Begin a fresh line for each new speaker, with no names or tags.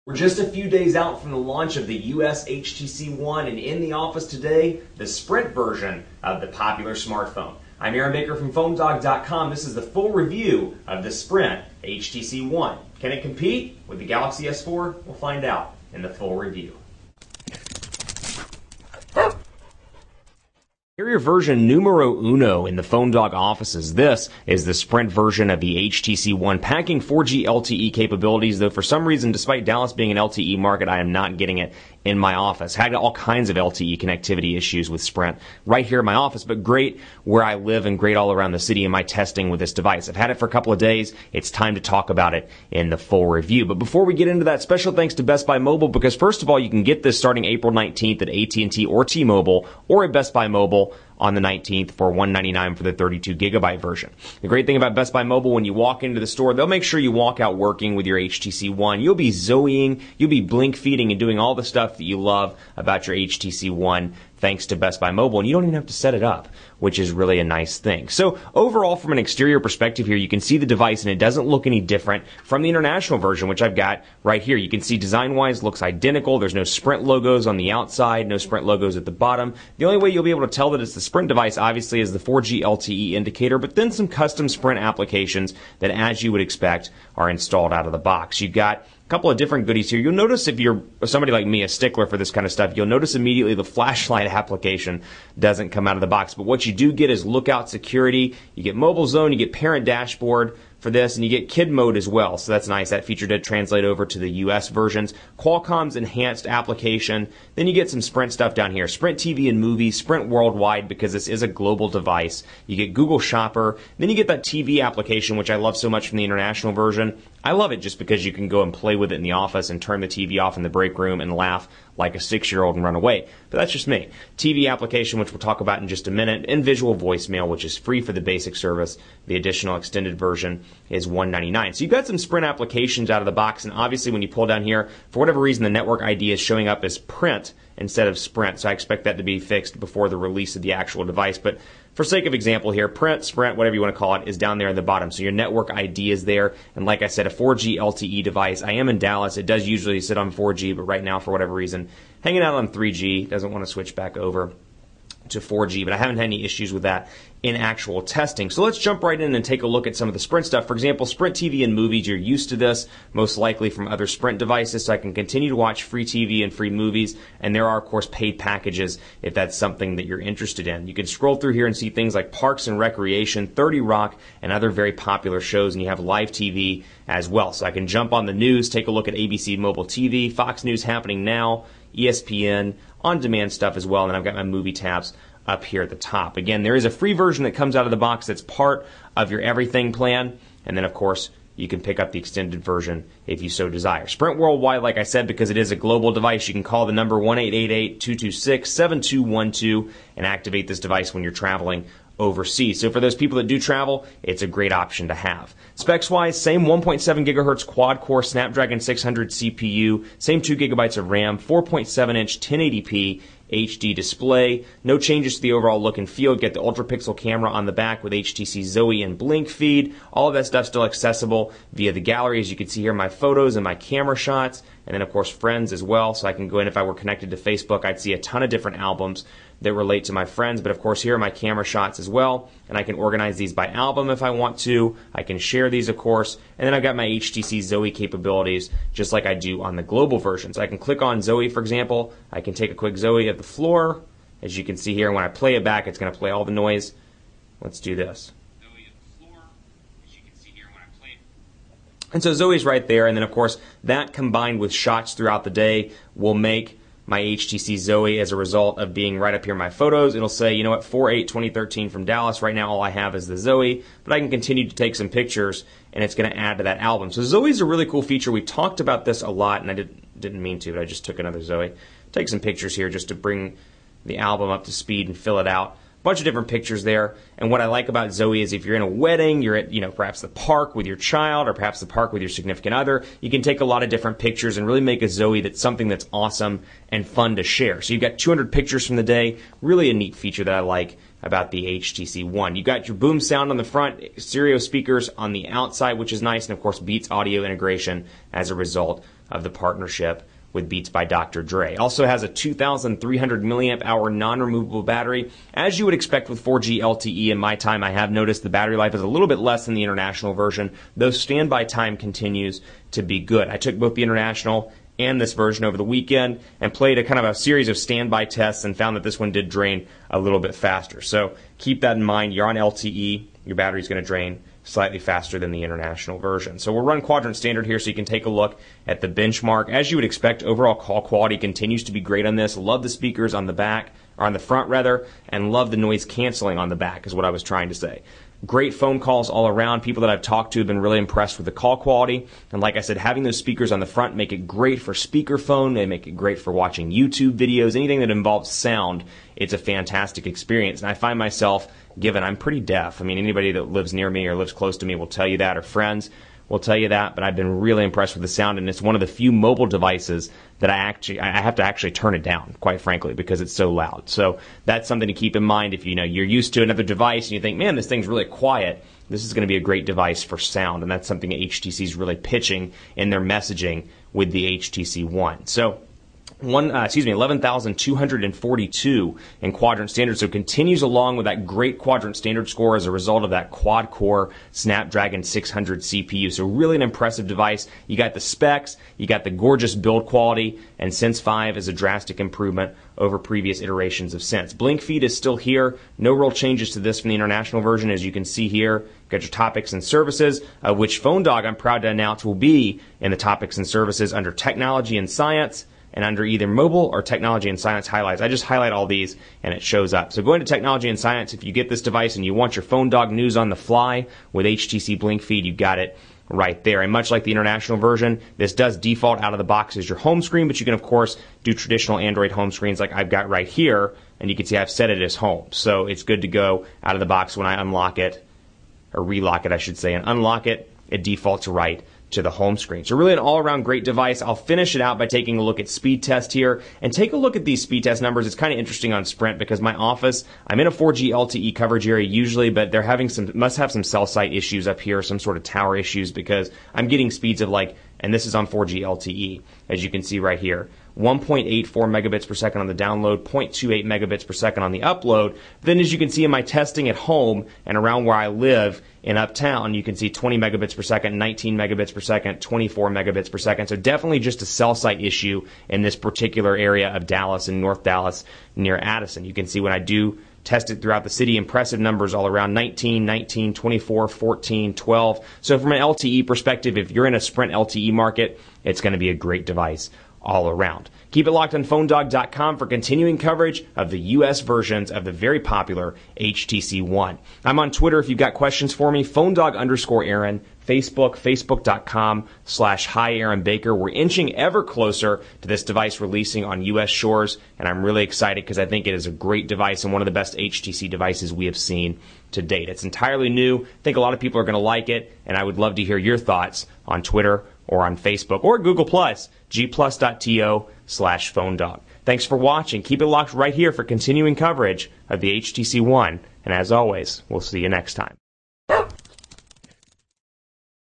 We're just a few days out from the launch of the US HTC One, and in the office today, the Sprint version of the popular smartphone. I'm Aaron Baker from PhoneDog.com. This is the full review of the Sprint HTC One. Can it compete with the Galaxy S4? We'll find out in the full review. Carrier version numero uno in the PhoneDog offices. This is the Sprint version of the HTC One, packing 4G LTE capabilities, though for some reason, despite Dallas being an LTE market, I am not getting it in my office. Had all kinds of LTE connectivity issues with Sprint right here in my office, but great where I live and great all around the city in my testing with this device. I've had it for a couple of days. It's time to talk about it in the full review. But before we get into that, special thanks to Best Buy Mobile, because first of all, you can get this starting April 19th at AT&T or T-Mobile or at Best Buy Mobile on the 19th for $199 for the 32 gigabyte version. The great thing about Best Buy Mobile, when you walk into the store, they'll make sure you walk out working with your HTC One. You'll be Zoeing, you'll be blink feeding and doing all the stuff that you love about your HTC One thanks to Best Buy Mobile, and you don't even have to set it up, which is really a nice thing. So overall, from an exterior perspective here, you can see the device, and it doesn't look any different from the international version, which I've got right here. You can see design-wise, looks identical. There's no Sprint logos on the outside, no Sprint logos at the bottom. The only way you'll be able to tell that it's the Sprint device, obviously, is the 4G LTE indicator, but then some custom Sprint applications that, as you would expect, are installed out of the box. You've got couple of different goodies here. You'll notice, if you're somebody like me, a stickler for this kind of stuff, you'll notice immediately the flashlight application doesn't come out of the box. But what you do get is lookout security. You get mobile zone, you get parent dashboard for this, and you get kid mode as well. So that's nice. That feature did translate over to the US versions. Qualcomm's enhanced application. Then you get some Sprint stuff down here. Sprint TV and movies, Sprint worldwide, because this is a global device. You get Google Shopper. Then you get that TV application, which I love so much from the international version. I love it just because you can go and play with it in the office and turn the TV off in the break room and laugh like a 6-year-old and run away. But that's just me. TV application, which we'll talk about in just a minute, and visual voicemail, which is free for the basic service. The additional extended version is $199. So you've got some Sprint applications out of the box, and obviously when you pull down here, for whatever reason, the network ID is showing up as Print instead of Sprint. So I expect that to be fixed before the release of the actual device. But for sake of example here, Print, Sprint, whatever you want to call it, is down there in the bottom. So your network ID is there. And like I said, a 4G LTE device. I am in Dallas. It does usually sit on 4G, but right now, for whatever reason, hanging out on 3G, doesn't want to switch back over to 4G, but I haven't had any issues with that in actual testing. So let's jump right in and take a look at some of the Sprint stuff. For example, Sprint TV and movies, you're used to this, most likely from other Sprint devices, so I can continue to watch free TV and free movies, and there are, of course, paid packages if that's something that you're interested in. You can scroll through here and see things like Parks and Recreation, 30 Rock, and other very popular shows, and you have live TV as well. So I can jump on the news, take a look at ABC Mobile TV, Fox News Happening Now, ESPN, on-demand stuff as well, and then I've got my movie tabs up here at the top. Again, there is a free version that comes out of the box that's part of your everything plan, and then, of course, you can pick up the extended version if you so desire. Sprint worldwide, like I said, because it is a global device, you can call the number 1-888-226-7212 and activate this device when you're traveling overseas. So for those people that do travel, it's a great option to have. Specs-wise, same 1.7 gigahertz quad-core Snapdragon 600 CPU, same 2 gigabytes of RAM, 4.7-inch 1080p HD display. No changes to the overall look and feel. Get the ultra-pixel camera on the back with HTC Zoe and Blink feed. All of that stuff still accessible via the gallery. As you can see here, my photos and my camera shots, and then, of course, friends as well. So I can go in, if I were connected to Facebook, I'd see a ton of different albums that relate to my friends. But, of course, here are my camera shots as well, and I can organize these by album if I want to. I can share these, of course, and then I've got my HTC Zoe capabilities just like I do on the global version. So I can click on Zoe, for example. I can take a quick Zoe of the floor. As you can see here, when I play it back, it's going to play all the noise. Let's do this. And so Zoe's right there, and then, of course, that combined with shots throughout the day will make my HTC Zoe, as a result of being right up here in my photos. It'll say, you know what, 4/8/2013 from Dallas. Right now, all I have is the Zoe, but I can continue to take some pictures, and it's going to add to that album. So Zoe's a really cool feature. We talked about this a lot, and I didn't mean to, but I just took another Zoe. Take some pictures here just to bring the album up to speed and fill it out. Bunch of different pictures there, and what I like about Zoe is if you're in a wedding, you're at, perhaps the park with your child, or perhaps the park with your significant other, you can take a lot of different pictures and really make a Zoe that's something that's awesome and fun to share. So you've got 200 pictures from the day, really a neat feature that I like about the HTC One. You've got your boom sound on the front, stereo speakers on the outside, which is nice, and of course Beats audio integration as a result of the partnership with Beats by Dr. Dre. Also has a 2,300 milliamp hour non-removable battery. As you would expect with 4G LTE in my time, I have noticed the battery life is a little bit less than the international version, though standby time continues to be good. I took both the international and this version over the weekend and played a kind of a series of standby tests and found that this one did drain a little bit faster. So keep that in mind. You're on LTE, your battery's going to drain slightly faster than the international version. So we'll run quadrant standard here so you can take a look at the benchmark. As you would expect, overall call quality continues to be great on this. Love the speakers on the back, or on the front rather, and love the noise canceling on the back is what I was trying to say. Great phone calls all around. People that I've talked to have been really impressed with the call quality. And like I said, having those speakers on the front make it great for speakerphone. They make it great for watching YouTube videos. Anything that involves sound, it's a fantastic experience. And I find myself, given I'm pretty deaf, I mean, anybody that lives near me or lives close to me will tell you that, or friends will tell you that, but I've been really impressed with the sound, and it's one of the few mobile devices that I have to actually turn it down, quite frankly, because it's so loud. So that's something to keep in mind if you're used to another device and you think, man, this thing's really quiet. This is going to be a great device for sound, and that's something that HTC is really pitching in their messaging with the HTC One. So 11,242 in quadrant standard, so continues along with that great quadrant standard score as a result of that quad-core Snapdragon 600 CPU. So really an impressive device. You got the specs, you got the gorgeous build quality, and Sense 5 is a drastic improvement over previous iterations of Sense. Blink feed is still here. No real changes to this from the international version, as you can see here. You've got your topics and services, which PhoneDog, I'm proud to announce, will be in the topics and services under technology and science, and under either mobile or technology and science highlights. I just highlight all these and it shows up. So go into technology and science. If you get this device and you want your PhoneDog news on the fly with HTC Blink feed, you've got it right there. And much like the international version, this does default out of the box as your home screen, but you can of course do traditional Android home screens like I've got right here, and you can see I've set it as home. So it's good to go out of the box when I unlock it, or relock it I should say, and unlock it, it defaults right to the home screen. So really an all-around great device. I'll finish it out by taking a look at speed test here, and take a look at these speed test numbers. It's kind of interesting on Sprint because my office, I'm in a 4G LTE coverage area usually, but they're having must have some cell site issues up here, some sort of tower issues, because I'm getting speeds of like, and this is on 4G LTE, as you can see right here, 1.84 megabits per second on the download, 0.28 megabits per second on the upload. Then as you can see in my testing at home and around where I live in Uptown, you can see 20 megabits per second, 19 megabits per second, 24 megabits per second. So definitely just a cell site issue in this particular area of Dallas and North Dallas near Addison. You can see when I do test it throughout the city, impressive numbers all around, 19, 19, 24, 14, 12. So from an LTE perspective, if you're in a Sprint LTE market, it's going to be a great device all around. Keep it locked on PhoneDog.com for continuing coverage of the U.S. versions of the very popular HTC One. I'm on Twitter if you've got questions for me, PhoneDog_Aaron, Facebook, Facebook.com/Hi Aaron Baker. We're inching ever closer to this device releasing on U.S. shores, and I'm really excited because I think it is a great device and one of the best HTC devices we have seen to date. It's entirely new. I think a lot of people are going to like it, and I would love to hear your thoughts on Twitter or on Facebook or Google+, gplus.to/PhoneDog. Thanks for watching. Keep it locked right here for continuing coverage of the HTC One, and as always, we'll see you next time.